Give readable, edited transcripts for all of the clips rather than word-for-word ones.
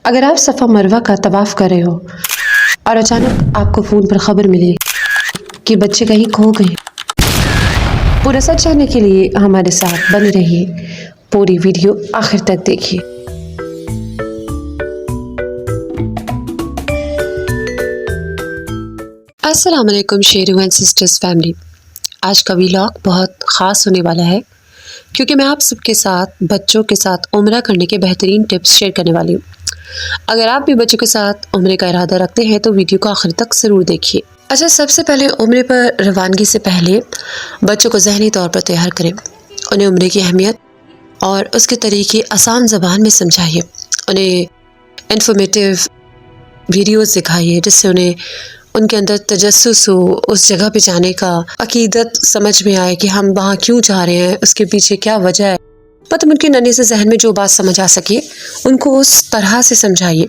اگر آپ صفا مروہ کا طواف کر رہے ہو اور اچانک آپ کو فون پر خبر ملے کہ بچے کہیں کھو گئے، پورا سچ جاننے کے لیے ہمارے ساتھ بنے رہیے، پوری ویڈیو آخر تک دیکھیے۔ السلام علیکم شیرو اینڈ سسٹرز فیملی۔ آج کا ویلاگ بہت خاص ہونے والا ہے کیونکہ میں آپ سب کے ساتھ بچوں کے ساتھ عمرہ کرنے کے بہترین ٹپس شیئر کرنے والی ہوں۔ اگر آپ بھی بچوں کے ساتھ عمرے کا ارادہ رکھتے ہیں تو ویڈیو کو آخر تک ضرور دیکھیے۔ اچھا، سب سے پہلے عمرے پر روانگی سے پہلے بچوں کو ذہنی طور پر تیار کریں۔ انہیں عمرے کی اہمیت اور اس کے طریقے آسان زبان میں سمجھائیے۔ انہیں انفارمیٹیو ویڈیوز دکھائیے جس سے انہیں ان کے اندر تجسس ہو، اس جگہ پہ جانے کا عقیدت سمجھ میں آئے کہ ہم وہاں کیوں جا رہے ہیں، اس کے پیچھے کیا وجہ ہے، مطلب ان کے ننھے سے ذہن میں جو بات سمجھ آ سکے ان کو اس طرح سے سمجھائیے۔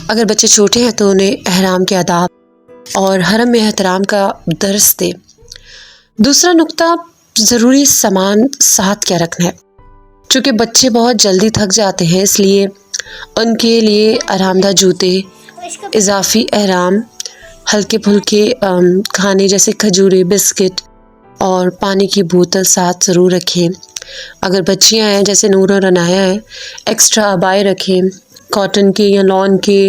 اگر بچے چھوٹے ہیں تو انہیں احرام کے آداب اور حرم میں احترام کا درس دے۔ دوسرا نقطہ، ضروری سامان ساتھ کیا رکھنا ہے۔ چونکہ بچے بہت جلدی تھک جاتے ہیں، اس لیے ان کے لیے آرام دہ جوتے، اضافی احرام، ہلکے پھلکے کھانے جیسے کھجورے، بسکٹ اور پانی کی بوتل ساتھ ضرور رکھیں۔ اگر بچیاں ہیں جیسے نور اور عنایا ہیں، ایکسٹرا عبائے رکھیں، کاٹن کے یا لان کے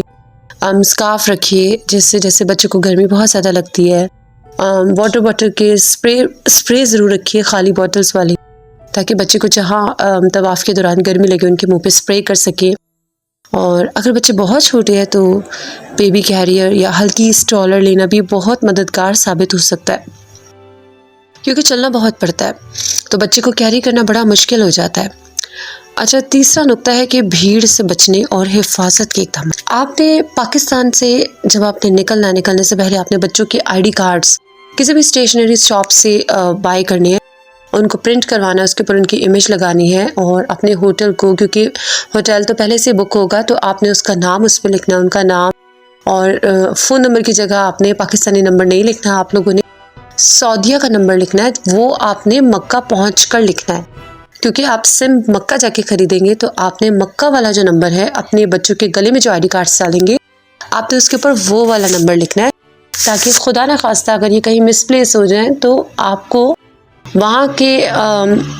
اسکارف رکھیے جیسے بچوں کو گرمی بہت زیادہ لگتی ہے۔ واٹر باٹل کے اسپرے ضرور رکھیے، خالی باٹلز والی، تاکہ بچے کو جہاں طواف کے دوران گرمی لگے ان کے منہ پہ اسپرے کر سکے۔ اور اگر بچے بہت چھوٹے ہیں تو بیبی کیریئر یا ہلکی اسٹرالر لینا بھی بہت مددگار ثابت ہو سکتا ہے، کیونکہ چلنا بہت پڑتا ہے تو بچے کو کیری کرنا بڑا مشکل ہو جاتا ہے۔ اچھا، تیسرا نقطہ ہے کہ بھیڑ سے بچنے اور حفاظت کے اقدامات۔ آپ نے پاکستان سے جب آپ نے نکلنے سے پہلے آپ نے بچوں کے آئی ڈی کارڈز کسی بھی اسٹیشنری شاپ سے بائی کرنے ہیں، ان کو پرنٹ کروانا ہے، اس کے اوپر ان کی امیج لگانی ہے، اور اپنے ہوٹل کو، کیونکہ ہوٹل تو پہلے سے بک ہوگا تو آپ نے اس کا نام اس پہ لکھنا ہے، ان کا نام، اور فون نمبر کی جگہ آپ نے پاکستانی نمبر نہیں لکھنا، آپ لوگوں نے سعودیہ کا نمبر لکھنا ہے، وہ آپ نے مکہ پہنچ کر لکھنا ہے، کیونکہ آپ سم مکہ جا کے خریدیں گے تو آپ نے مکہ والا جو نمبر ہے اپنے بچوں کے گلے میں جو آئی ڈی کارڈ ڈالیں گے آپ نے اس کے اوپر وہ والا نمبر لکھنا ہے، تاکہ خدا نخواستہ اگر یہ کہیں مس پلیس ہو جائیں تو آپ کو وہاں کے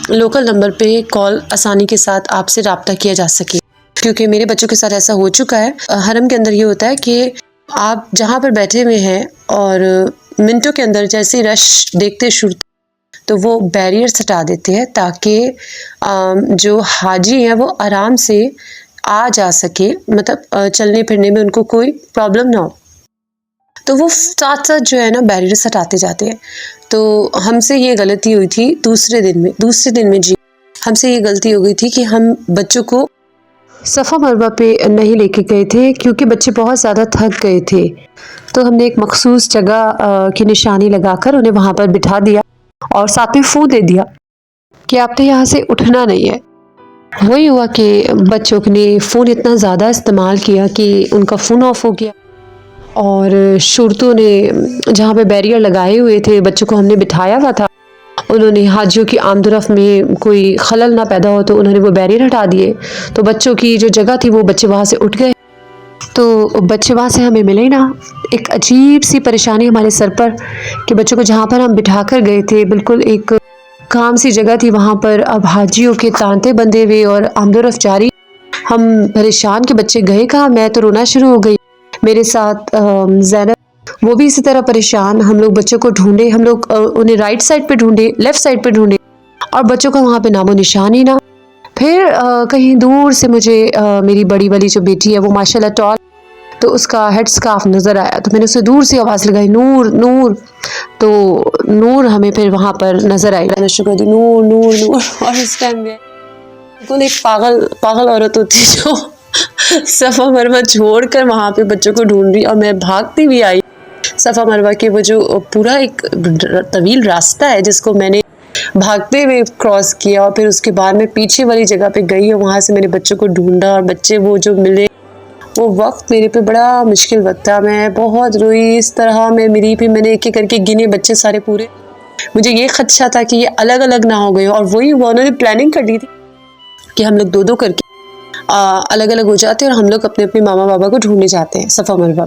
لوکل نمبر پہ کال آسانی کے ساتھ آپ سے رابطہ کیا جا سکے۔ کیونکہ میرے بچوں کے ساتھ ایسا ہو چکا ہے، حرم کے اندر یہ ہوتا ہے کہ آپ جہاں پر بیٹھے ہوئے ہیں اور منٹوں کے اندر جیسے رش دیکھتے شروع تو وہ بیریئرز ہٹا دیتے ہیں تاکہ جو حاجی ہیں وہ آرام سے آ جا سکے، مطلب چلنے پھرنے میں ان کو کوئی پرابلم نہ ہو، تو وہ ساتھ ساتھ جو ہے نا بیریئرز ہٹاتے جاتے ہیں۔ تو ہم سے یہ غلطی ہوئی تھی دوسرے دن میں جی ہم سے یہ غلطی ہو گئی تھی کہ ہم بچوں کو صفا مروہ پہ نہیں لے کے گئے تھے، کیونکہ بچے بہت زیادہ تھک گئے تھے، تو ہم نے ایک مخصوص جگہ کی نشانی لگا کر انہیں وہاں پر بٹھا دیا اور ساتھ میں فون دے دیا کہ آپ نے یہاں سے اٹھنا نہیں ہے۔ وہی ہوا کہ بچوں نے فون اتنا زیادہ استعمال کیا کہ ان کا فون آف ہو گیا، اور شرطوں نے جہاں پہ بیریئر لگائے ہوئے تھے بچوں کو ہم نے بٹھایا ہوا تھا، انہوں نے حاجیوں کی آمد و رفت میں کوئی خلل نہ پیدا ہو تو انہوں نے وہ بیریئر ہٹا دیے، تو بچوں کی جو جگہ تھی وہ بچے وہاں سے اٹھ گئے، تو بچے وہاں سے ہمیں ملے نا۔ ایک عجیب سی پریشانی ہمارے سر پر کہ بچوں کو جہاں پر ہم بٹھا کر گئے تھے بالکل ایک کام سی جگہ تھی، وہاں پر اب حاجیوں کے تانتے بندھے ہوئے اور آمد و رفت جاری، ہم پریشان کہ بچے گئے کہاں، میں تو رونا شروع ہو گئی، میرے ساتھ زینب وہ بھی اسی طرح پریشان، ہم لوگ بچوں کو ڈھونڈے، ہم لوگ انہیں رائٹ سائڈ پہ ڈھونڈے، لیفٹ سائڈ پہ ڈھونڈے، اور بچوں کا وہاں پہ نام و نشان ہی نہ۔ پھر کہیں دور سے مجھے میری بڑی والی جو بیٹی ہے وہ ماشاءاللہ ٹال، تو اس کا ہیڈ اسکارف نظر آیا، تو میں نے اسے دور سے آواز لگائی، نور نور، تو نور ہمیں پھر وہاں پر نظر آئی، میں نے شکر دی نور نور نور، اور اس ٹائم میں بالکل ایک پاگل عورت ہوتی جو صفا مروہ چھوڑ کر وہاں پہ بچوں کو ڈھونڈ رہی، اور میں بھاگتی بھی آئی صفا مروہ کے وہ جو پورا ایک طویل راستہ ہے جس کو میں نے بھاگتے ہوئے کراس کیا، اور پھر اس کے بعد میں پیچھے والی جگہ پہ گئی اور وہاں سے میں نے بچوں کو ڈھونڈا، اور بچے وہ جو ملے، وہ وقت میرے پہ بڑا مشکل وقت تھا، میں بہت روئی، اس طرح میں نے ایک ایک کر کے گنے بچے سارے پورے، مجھے یہ خدشہ تھا کہ یہ الگ الگ نہ ہو گئے، اور وہی انہوں نے پلاننگ کر لی تھی کہ ہم لوگ دو کر کے الگ الگ ہو جاتے ہیں اور ہم لوگ اپنے اپنے ماما بابا کو ڈھونڈنے جاتے ہیں صفا مروا.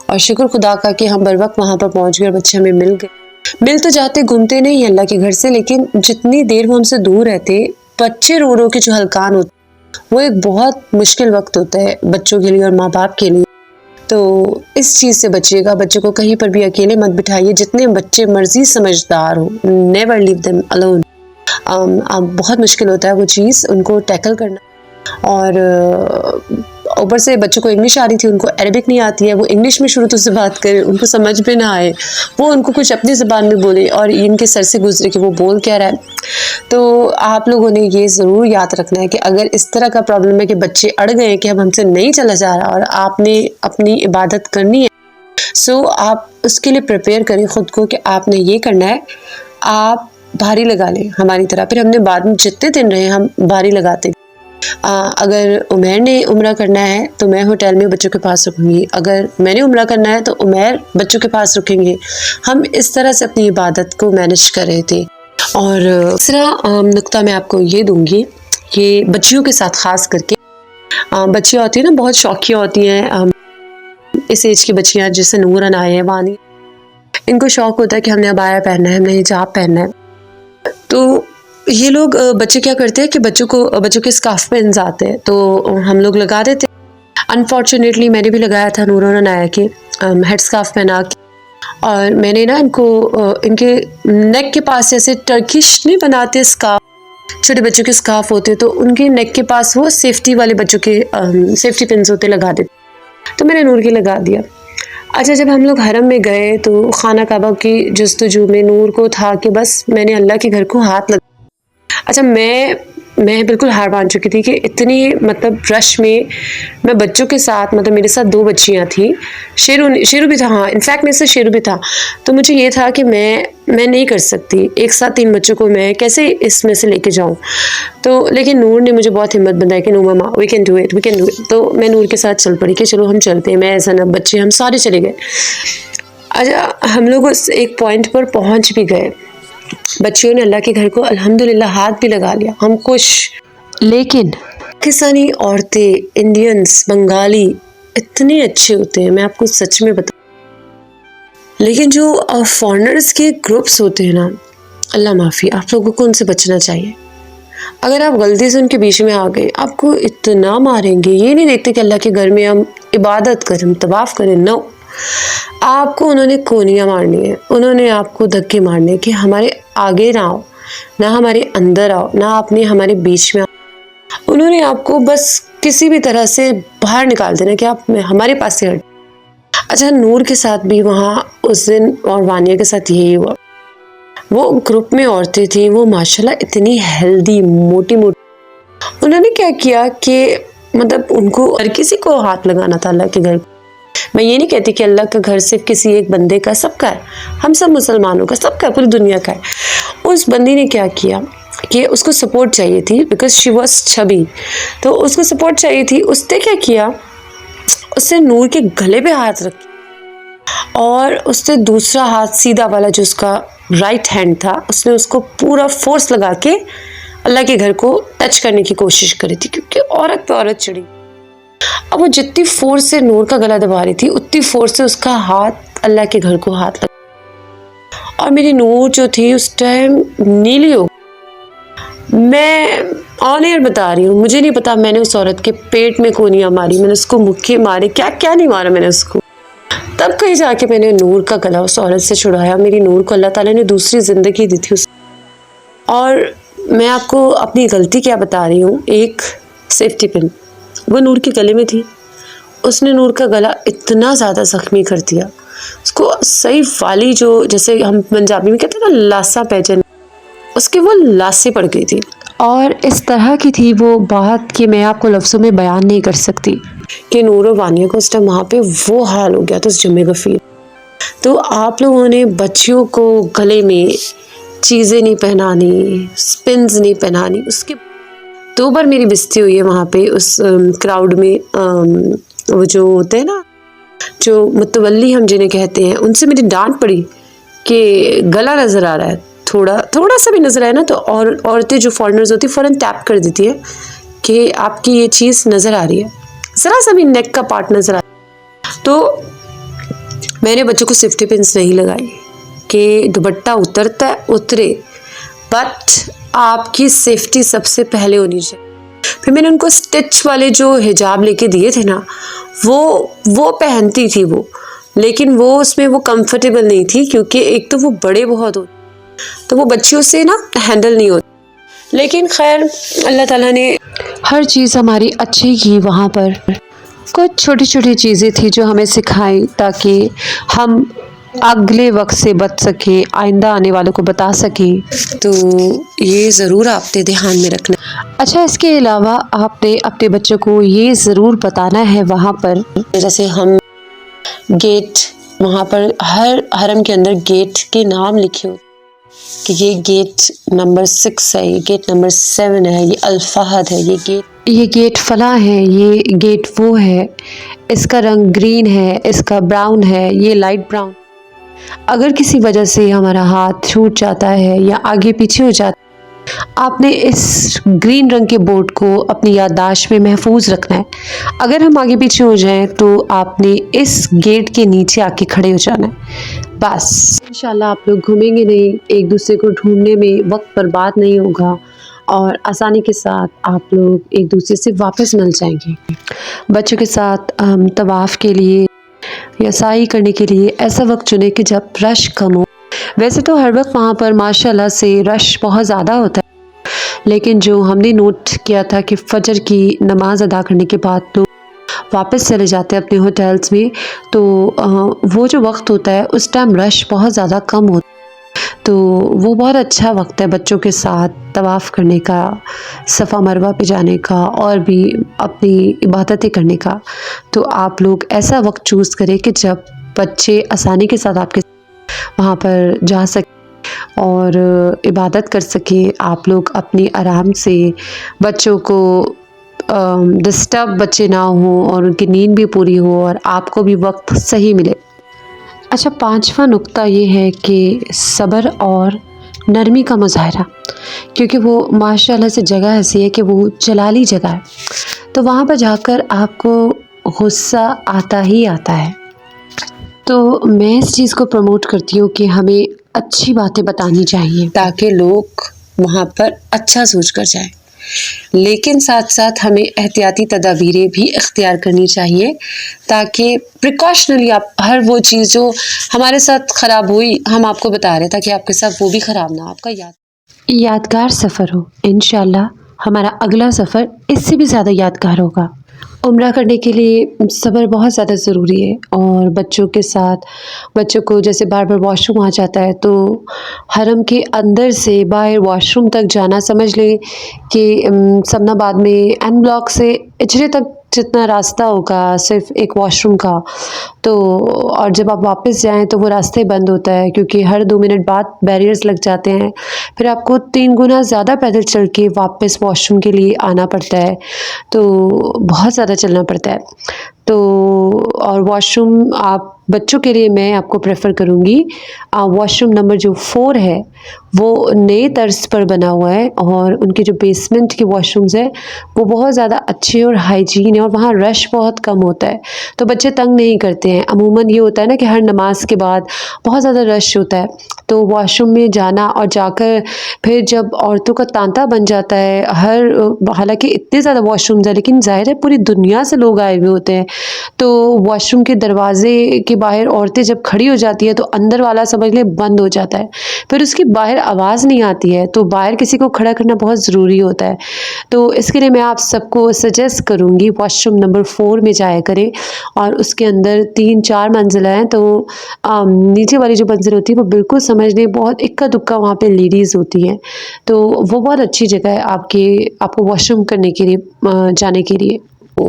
اور شکر خدا کا کہ ہم بر وقت وہاں پر پہنچ گئے اور بچے ہمیں مل گئے. مل تو جاتے گھومتے نہیں ہیں اللہ کے گھر سے، لیکن جتنی دیر وہ ہم سے دور رہتے بچے رو رو کے جو ہلکان ہوتے وہ ایک بہت مشکل وقت ہوتا ہے بچوں کے لیے اور ماں باپ کے لیے. تو اس چیز سے بچیے گا، بچے کو کہیں پر بھی اکیلے مت بٹھائیے. جتنے بچے مرضی سمجھدار ہو، نیور لیو دیم الون. بہت مشکل ہوتا ہے وہ چیز ان کو ٹیکل کرنا. اور اوپر سے بچوں کو انگلش آ رہی تھی، ان کو عربک نہیں آتی ہے، وہ انگلش میں شروع تو سے بات کرے، ان کو سمجھ میں نہ آئے، وہ ان کو کچھ اپنی زبان میں بولے اور ان کے سر سے گزرے کہ وہ بول کیا رہا ہے. تو آپ لوگوں نے یہ ضرور یاد رکھنا ہے کہ اگر اس طرح کا پرابلم ہے کہ بچے اڑ گئے کہ اب ہم سے نہیں چلا جا رہا اور آپ نے اپنی عبادت کرنی ہے، سو آپ اس کے لیے پریپیئر کریں خود کو کہ آپ نے یہ کرنا ہے. آپ بھاری لگا لیں ہماری طرح. پھر ہم نے بعد میں جتنے دن رہے ہم بھاری لگاتے. اگر عمیر نے عمرہ کرنا ہے تو میں ہوٹل میں بچوں کے پاس رکوں گی، اگر میں نے عمرہ کرنا ہے تو عمیر بچوں کے پاس رکیں گے. ہم اس طرح سے اپنی عبادت کو مینج کر رہے تھے. اور دوسرا نقطہ میں آپ کو یہ دوں گی کہ بچیوں کے ساتھ خاص کر کے بچیاں ہوتی ہیں نا، بہت شوقیہ ہوتی ہیں. اس ایج کی بچیاں جیسے نورن آئے ہیں، وانی، ان کو شوق ہوتا ہے کہ ہم نے عبایا پہننا ہے، ہم نے حجاب پہننا ہے. تو یہ لوگ بچے کیا کرتے ہیں کہ بچوں کے اسکارف پہن جاتے ہیں، تو ہم لوگ لگا دیتے. انفارچونیٹلی میں نے بھی لگایا تھا نورن آیا کہ ہیڈ اسکارف پہنا کے، اور میں نے نا ان کو ان کے نیک کے پاس جیسے ٹرکش نہیں بناتے اسکارف، چھوٹے بچوں کے اسکارف ہوتے تو ان کے نیک کے پاس وہ سیفٹی والے بچوں کے سیفٹی پنس ہوتے لگا دیتے. تو میں نے نور کی لگا دیا. اچھا جب ہم لوگ حرم میں گئے تو خانہ کعبہ کی جستجو میں نور کو تھا کہ بس میں نے اللہ کے گھر کو ہاتھ لگا. اچھا میں بالکل ہار مان چکی تھی کہ اتنی مطلب رش میں بچوں کے ساتھ، مطلب میرے ساتھ 2 بچیاں تھیں، شیرو بھی تھا. ہاں انفیکٹ میرے سے شیرو بھی تھا. تو مجھے یہ تھا کہ میں نہیں کر سکتی ایک ساتھ 3 بچوں کو میں کیسے اس میں سے لے کے جاؤں. تو لیکن نور نے مجھے بہت ہمت بندھائی کہ نو ماما وی کین ڈو اٹ. تو میں نور کے ساتھ چل پڑی کہ چلو ہم چلتے ہیں. میں ایسا نہ بچے ہم سارے چلے گئے. اچھا ہم لوگ اس ایک پوائنٹ پر پہنچ بھی گئے، بچیوں نے اللہ کے گھر کو الحمدللہ ہاتھ بھی لگا لیا، ہم خوش. لیکن پاکستانی عورتیں، انڈینز، بنگالی اتنے اچھے ہوتے ہیں، میں آپ کو سچ میں بتاؤں. لیکن جو فارنرز کے گروپس ہوتے ہیں نا، اللہ معافی، آپ لوگوں کو ان سے بچنا چاہیے. اگر آپ غلطی سے ان کے بیچ میں آ گئے آپ کو اتنا ماریں گے. یہ نہیں دیکھتے کہ اللہ کے گھر میں ہم عبادت کریں، ہم طواف کریں. نو، آپ کو انہوں نے کونیاں مارنی ہے، انہوں نے آپ کو دھکے مارنے کہ ہمارے آگے نہ آؤ، نہ ہمارے اندر آؤ، نہ آپ نے ہمارے بیچ میں آؤ. انہوں نے آپ کو بس کسی بھی طرح سے باہر نکال دینا کہ آپ ہمارے پاس سے ہٹ. اچھا نور کے ساتھ بھی وہاں اس دن اور وانیہ کے ساتھ یہی ہوا. وہ گروپ میں عورتیں تھیں، وہ ماشاءاللہ اتنی ہیلدی، موٹی. انہوں نے کیا کیا کہ مطلب ان کو ہر کسی کو ہاتھ لگانا تھا اللہ کے گھر. میں یہ نہیں کہتی کہ اللہ کا گھر صرف کسی ایک بندے کا، سب کا ہے. ہم سب مسلمانوں کا، سب کا، پوری دنیا کا ہے. اس بندی نے کیا کیا کہ اس کو سپورٹ چاہیے تھی بیکاز شی واز چھبی، تو اس کو سپورٹ چاہیے تھی. اس نے کیا کیا، اس نے نور کے گلے پہ ہاتھ رکھا اور اس نے دوسرا ہاتھ سیدھا والا جو اس کا رائٹ ہینڈ تھا، اس نے اس کو پورا فورس لگا کے اللہ کے گھر کو ٹچ کرنے کی کوشش کری تھی، کیونکہ عورت پہ عورت چڑھی. اب وہ جتنی فورس سے نور کا گلا دبا رہی تھی اتنی فورس سے اس کا ہاتھ اللہ کے گھر کو ہاتھ لگا. اور میری نور جو تھی اس ٹائم نیلی ہو. میں آن ایئر بتا رہی ہوں، مجھے نہیں پتا میں نے اس عورت کے پیٹ میں کونیاں ماری، میں نے اس کو مکے مارے، کیا کیا نہیں مارا میں نے اس کو. تب کہیں جا کے میں نے نور کا گلا اس عورت سے چھڑایا. میری نور کو اللہ تعالیٰ نے دوسری زندگی دی تھی. اور میں آپ کو اپنی غلطی کیا بتا رہی ہوں، ایک سیفٹی پن وہ نور کے گلے میں تھی. اس نے نور کا گلا اتنا زیادہ زخمی کر دیا، اس کو صحیح والی جو جیسے ہم پنجابی میں کہتے ہیں نا لاسا پہچن، اس کے وہ لاسیں پڑ گئی تھی. اور اس طرح کی تھی وہ بات کہ میں آپ کو لفظوں میں بیان نہیں کر سکتی کہ نور و وانیہ کو اس ٹائم وہاں پہ وہ حال ہو گیا تھا اس جمعہ غفیر. تو آپ لوگوں نے بچیوں کو گلے میں چیزیں نہیں پہنانی، سپنز نہیں پہنانی. اس کے 2 بار میری بستی ہوئی ہے وہاں پہ اس کراؤڈ میں. وہ جو ہوتے ہیں نا جو متولی ہم جنہیں کہتے ہیں، ان سے میری ڈانٹ پڑی کہ گلا نظر آ رہا ہے، تھوڑا سا بھی نظر آئے نا تو اور عورتیں جو فارنرز ہوتی فوراً ٹیپ کر دیتی ہیں کہ آپ کی یہ چیز نظر آ رہی ہے، ذرا سا بھی نیک کا پارٹ نظر آ رہا ہے، تو میں نے بچوں کو سیفٹی پنس نہیں لگائی کہ دوپٹہ اترتا ہے اترے، بٹ آپ کی سیفٹی سب سے پہلے ہونی چاہیے۔ پھر میں نے ان کو سٹچ والے جو حجاب لے کے دیے تھے نا، وہ پہنتی تھی وہ، لیکن وہ اس میں وہ کمفرٹیبل نہیں تھی، کیونکہ ایک تو وہ بڑے بہت ہوتے تو وہ بچیوں سے نا ہینڈل نہیں ہوتی، لیکن خیر اللہ تعالیٰ نے ہر چیز ہماری اچھی کی۔ وہاں پر کچھ چھوٹی چھوٹی چیزیں تھیں جو ہمیں سکھائی تاکہ ہم اگلے وقت سے بچ سکیں، آئندہ آنے والوں کو بتا سکیں، تو یہ ضرور آپ نے دھیان میں رکھنا۔ اچھا، اس کے علاوہ آپ نے اپنے بچوں کو یہ ضرور بتانا ہے وہاں پر، جیسے ہم گیٹ، وہاں پر ہر حرم کے اندر گیٹ کے نام لکھے ہوتے کہ یہ گیٹ نمبر 6 ہے، یہ گیٹ نمبر 7 ہے، یہ الفہد ہے، یہ گیٹ فلاں ہے، یہ گیٹ وہ ہے، اس کا رنگ گرین ہے، اس کا براؤن ہے، یہ لائٹ براؤن۔ اگر کسی وجہ سے ہمارا ہاتھ چھوٹ جاتا ہے یا آگے پیچھے ہو جاتا ہے، آپ نے اس گرین رنگ کے بورڈ کو اپنی یادداشت میں محفوظ رکھنا ہے۔ اگر ہم آگے پیچھے ہو جائیں تو آپ نے اس گیٹ کے نیچے آ کے کھڑے ہو جانا ہے، بس انشاءاللہ آپ لوگ گھومیں گے نہیں، ایک دوسرے کو ڈھونڈنے میں وقت برباد نہیں ہوگا، اور آسانی کے ساتھ آپ لوگ ایک دوسرے سے واپس مل جائیں گے۔ بچوں کے ساتھ طواف کے لیے یا سعی کرنے کے لیے ایسا وقت چنیں کہ جب رش کم ہو۔ ویسے تو ہر وقت وہاں پر ماشاءاللہ سے رش بہت زیادہ ہوتا ہے، لیکن جو ہم نے نوٹ کیا تھا کہ فجر کی نماز ادا کرنے کے بعد لوگ واپس چلے جاتے ہیں اپنے ہوٹلز میں، تو وہ جو وقت ہوتا ہے اس ٹائم رش بہت زیادہ کم ہوتا ہے، تو وہ بہت اچھا وقت ہے بچوں کے ساتھ طواف کرنے کا، صفا مروہ پہ جانے کا، اور بھی اپنی عبادتیں کرنے کا۔ تو آپ لوگ ایسا وقت چوز کریں کہ جب بچے آسانی کے ساتھ آپ کے وہاں پر جا سکیں اور عبادت کر سکیں، آپ لوگ اپنی آرام سے، بچوں کو ڈسٹرب بچے نہ ہوں اور ان کی نیند بھی پوری ہو اور آپ کو بھی وقت صحیح ملے۔ اچھا، 5واں نقطہ یہ ہے کہ صبر اور نرمی کا مظاہرہ، کیونکہ وہ ماشاءاللہ سے جگہ ایسی ہے کہ وہ جلالی جگہ ہے، تو وہاں پر جا کر آپ کو غصہ آتا ہی آتا ہے۔ تو میں اس چیز کو پروموٹ کرتی ہوں کہ ہمیں اچھی باتیں بتانی چاہیے تاکہ لوگ وہاں پر اچھا سوچ کر جائیں، لیکن ساتھ ساتھ ہمیں احتیاطی تدابیریں بھی اختیار کرنی چاہیے تاکہ پریکاشنلی آپ ہر وہ چیز جو ہمارے ساتھ خراب ہوئی ہم آپ کو بتا رہے ہیں تاکہ آپ کے ساتھ وہ بھی خراب نہ، آپ کا یادگار سفر ہو۔ انشاءاللہ ہمارا اگلا سفر اس سے بھی زیادہ یادگار ہوگا۔ عمرہ کرنے کے لیے صبر بہت زیادہ ضروری ہے، اور بچوں کے ساتھ بچوں کو جیسے بار بار واش روم آ جاتا ہے، تو حرم کے اندر سے باہر واش روم تک جانا، سمجھ لیں کہ سمنا بعد میں این بلاک سے اچرے تک جتنا راستہ ہوگا صرف ایک واش روم کا، تو اور جب آپ واپس جائیں تو وہ راستہ بند ہوتا ہے، کیونکہ ہر 2 منٹ بعد بیریئرز لگ جاتے ہیں، پھر آپ کو 3 گنا زیادہ پیدل چل کے واپس واش روم کے لیے آنا پڑتا ہے، تو بہت زیادہ چلنا پڑتا ہے۔ تو اور واش روم آپ بچوں کے لیے میں آپ کو پریفر کروں گی واش روم نمبر جو 4 ہے، وہ نئے طرز پر بنا ہوا ہے، اور ان کے جو بیسمنٹ کے واش رومز ہیں وہ بہت زیادہ اچھے اور ہائیجین ہے، اور وہاں رش بہت کم ہوتا ہے، تو بچے تنگ نہیں کرتے ہیں۔ عموماً یہ ہوتا ہے نا کہ ہر نماز کے بعد بہت زیادہ رش ہوتا ہے، تو واش روم میں جانا اور جا کر پھر جب عورتوں کا تانتا بن جاتا ہے، حالانکہ اتنے زیادہ واش رومز ہیں لیکن ظاہر ہے پوری دنیا سے لوگ آئے ہوئے ہوتے ہیں، تو واش روم کے دروازے کے باہر عورتیں جب کھڑی ہو جاتی ہے تو اندر والا سمجھ لے بند ہو جاتا ہے، پھر اس کی باہر آواز نہیں آتی ہے، تو باہر کسی کو کھڑا کرنا بہت ضروری ہوتا ہے۔ تو اس کے لیے میں آپ سب کو سجیسٹ کروں گی واش روم نمبر 4 میں جایا کریں، اور اس کے اندر 3-4 منزلیں ہیں، تو نیچے والی جو منزل ہوتی ہے وہ بالکل سمجھ لیں بہت اکا دکا وہاں پہ لیڈیز ہوتی ہیں، تو وہ بہت اچھی جگہ ہے آپ کو واش روم کرنے کے لیے جانے کے لیے۔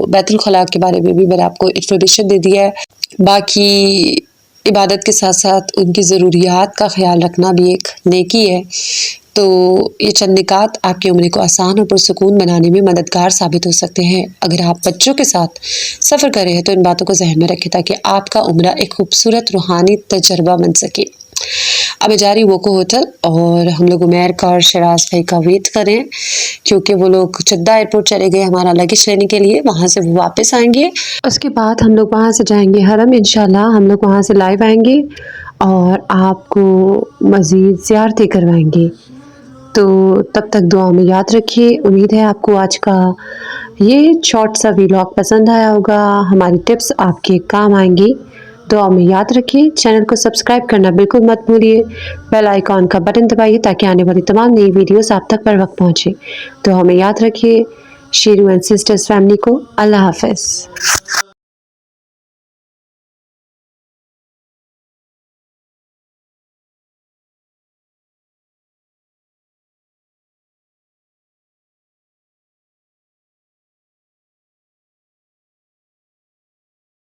بیت الخلاء کے بارے میں بھی میں نے آپ کو انفارمیشن دے دیا ہے، باقی عبادت کے ساتھ ساتھ ان کی ضروریات کا خیال رکھنا بھی ایک نیکی ہے، تو یہ چند نکات آپ کی عمرے کو آسان اور پرسکون بنانے میں مددگار ثابت ہو سکتے ہیں۔ اگر آپ بچوں کے ساتھ سفر کر رہے ہیں تو ان باتوں کو ذہن میں رکھیں تاکہ آپ کا عمرہ ایک خوبصورت روحانی تجربہ بن سکے۔ اب میں جا رہی ہوں ووکو ہوٹل اور ہم لوگ عمیر کا اور شراز بھائی کا ویٹ کریں کیونکہ وہ لوگ جدہ ایئرپورٹ چلے گئے ہمارا لگیج لینے کے لیے، وہاں سے وہ واپس آئیں گے۔ اس کے بعد ہم لوگ وہاں سے جائیں گے حرم، انشاءاللہ ہم لوگ وہاں سے لائیو آئیں گے اور آپ کو مزید زیارتیں کروائیں گے۔ تو تب تک دعا میں یاد رکھیے۔ امید ہے آپ کو آج کا یہ شارٹ سا ویلاگ پسند آیا ہوگا، ہماری ٹپس آپ کے کام آئیں گی۔ دعا میں یاد رکھیے، چینل کو سبسکرائب کرنا بالکل مت بھولیے، بیل آئیکن کا بٹن دبائیے تاکہ آنے والی تمام نئی ویڈیوز آپ تک پر وقت پہنچے۔ دعا میں یاد رکھیے۔ شیرو اینڈ سسٹرز فیملی کو اللہ حافظ۔